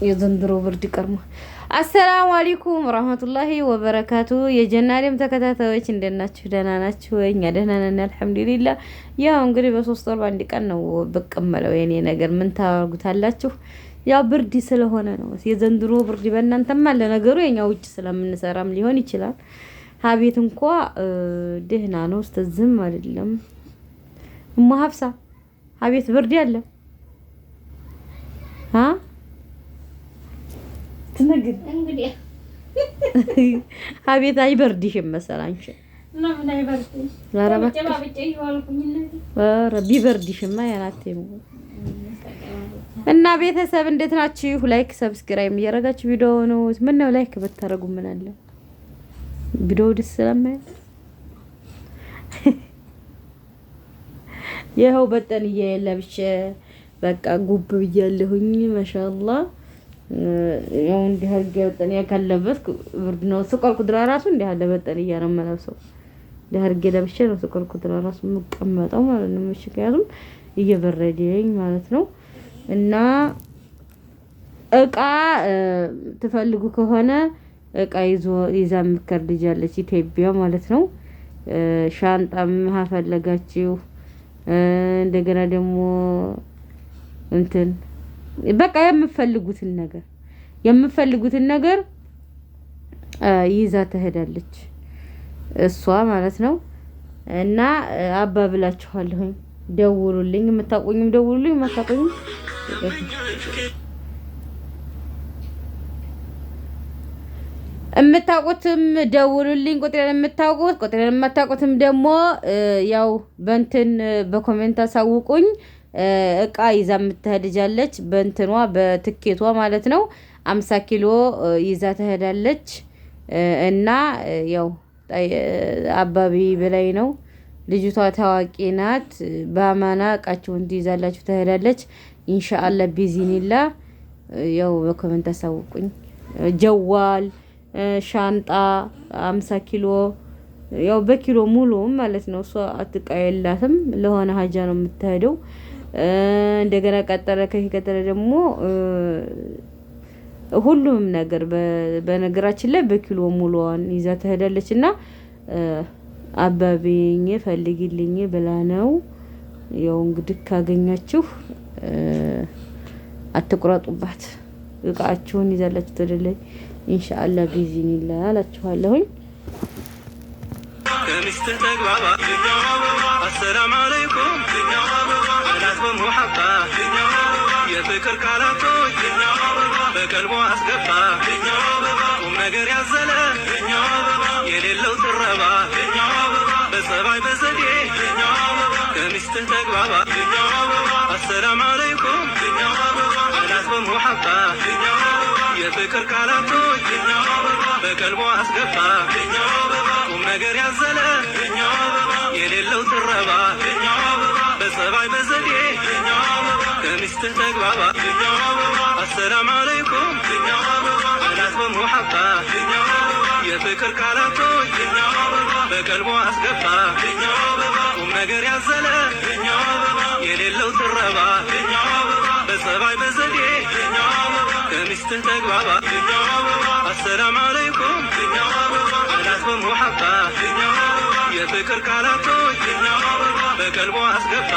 የዘንድሮ ብርድ ቀርሞ። አሰላሙ አለይኩም ወራህመቱላሂ ወበረካቱ። የጀናሪም ተከታታዮች እንደናችሁ ደህና ናችሁ ወይ? እኛ ደህና ነን አልሐምዱሊላህ። ያው እንግዲህ በሶስት ወር በአንድ ቀን ነው ብቅ እምለው የኔ ነገር ምን ታርጉታላችሁ? ያው ብርድ ስለሆነ ነው የዘንድሮ ብርድ። በእናንተም አለ ነገሩ፣ የኛ ውጭ ስለምንሰራም ሊሆን ይችላል። ሀቤት እንኳ ደህና ነው ዝም አይደለም። እማ ሀፍሳ ሀቤት ብርድ አለ ትነግር እንግዲህ ሀቤት አይበርድሽም መሰል አንቺ እና ምን አይበርድሽ? ቢበርድሽማ ያናቴ ነው። እና ቤተሰብ እንዴት ናችሁ? ላይክ ሰብስክራይብ እያደረጋችሁ ቪዲዮ ነው ምን ነው ላይክ ብታረጉ ምን አለ ቪዲዮ ደስ ስለማይ ይኸው በጠንዬ ለብሼ በቃ ጉብ ብያለሁኝ ማሻአላህ። ያው እንዲህ አድርጌ በጠን ያከለበስኩ ብርድ ነው። ስቆል ኩድራ ራሱ እንዲህ አለ በጠን እያረመለው ሰው እንዲህ አድርጌ ለብሼ ነው ስቆል ኩድራ ራሱ የምቀመጠው ማለት ነው። ምክንያቱም እየበረደኝ ማለት ነው። እና እቃ ትፈልጉ ከሆነ እቃ ይዛ ምከር ልጅ አለች ኢትዮጵያ ማለት ነው። ሻንጣም ሀፈለጋችሁ እንደገና ደግሞ እንትን በቃ የምትፈልጉትን ነገር ይዛ ትሄዳለች እሷ ማለት ነው። እና አባብላችኋለሁኝ ደውሉልኝ፣ የምታቆኙም ደውሉልኝ፣ የማታቆኙም የምታውቁትም ደውሉልኝ። ቁጥሬን የምታውቁት ቁጥሬን የማታውቁትም ደግሞ ያው በእንትን በኮሜንት አሳውቁኝ። እቃ ይዛ የምትሄድጃለች በእንትኗ በትኬቷ ማለት ነው። 50 ኪሎ ይዛ ትሄዳለች። እና ያው አባቢ በላይ ነው ልጅቷ፣ ታዋቂ ናት። በአማና እቃችሁን ትይዛላችሁ ትሄዳለች ኢንሻአላህ ቢዚኒላ። ያው በኮሜንት አሳውቁኝ። ጀዋል ሻንጣ 50 ኪሎ ያው በኪሎ ሙሉ ማለት ነው። እሷ አትቃየላትም ለሆነ ሀጃ ነው የምትሄደው። እንደገና ከቀጠለ ደግሞ ሁሉም ነገር በነገራችን ላይ በኪሎ ሙሉዋን ይዛ ትሄዳለች። እና አባቢኝ ፈልጊልኝ ብላ ነው። ያው እንግዲህ ካገኛችሁ አትቁረጡባት፣ እቃችሁን ይዛላችሁ ትደለይ ኢንሻአላህ ቢዚኒላህ አላችኋለሁኝ። ከሚስት ተግባባ አሰላሙ አለይኩም አላት በሙሐባ የፍቅር ቃላቶች በቀልቧ አስገባ ቁም ነገር ያዘለ የሌለው ትረባ በጸባይ በዘዴ ከሚስት ተግባባ አሰላሙ አለይኩም አላት በሙሐባ የፍቅር ቃላቶች በቀልቧ አስገባ ቁም ነገር ያዘለ የሌለው ትረባ በጸባይ በዘዴ ከሚስት ተግባባ አሰላሙ አለይኩም አላት በሙሐባ የፍቅር ቃላቶች በቀልቧ አስገባ ቁም ነገር ያዘለ የሌለው ትረባ በጸባይ በዘዴ ከሚስት ተግባባ አሰላሙ አለይኩም አላት በሙሐባ የፍቅር ቃላቶች በቀልቧ አስገባ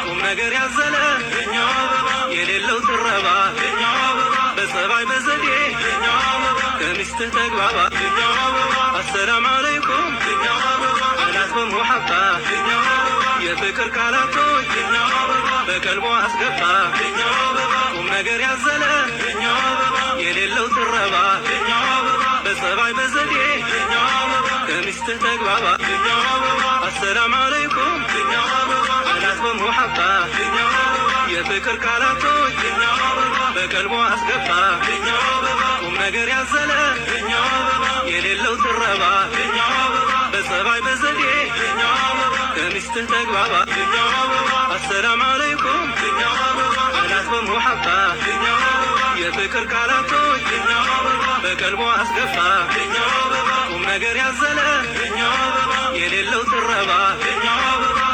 ቁም ነገር ያዘለ የሌለው ትረባ በጸባይ በዘዴ ከሚስት ተግባባ አሰላሙ አለይኩም አላት በሙሐባ የፍቅር ቃላቶች በቀልቧ አስገባ ቁም ነገር ያዘለ የሌለው ትረባ በጸባይ በዘዴ ከሚስት ተግባባ አሰላሙ አለይኩም አላት በሙሐባ የፍቅር ቃላቶች በቀልቧ አስገባ ቁም ነገር ያዘለ የሌለው ትረባ በጸባይ በዘዴ ከሚስት ተግባባ አሰላሙ አለይኩም አላት በሙሐባ የፍቅር ቃላቶች በቀልቧ አስገባ ቁም ነገር ያዘለ የሌለው ትረባ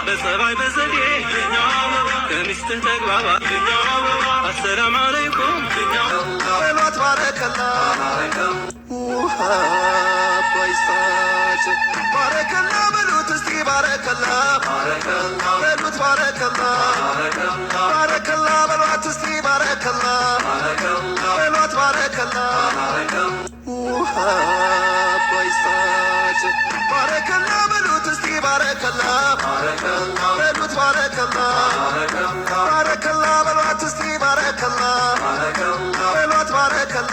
በጸባይ በዘዴ ከሚስት ተግባባ አሰላሙ አለይኩም ባረከላ ውሃ ባይሳች ባረከላ በሉት እስቲ ባረከላ በሉት ባረከላ ባረከላ በሏት እስቲ ባረከላ በሏት ባረከላ ውሃ ባይሳች ባረከላ በሉት እስቲ ባረከላ በሉት ባረከላ ባረከላ በሏት እስቲ ባረከላ በሏት ባረከላ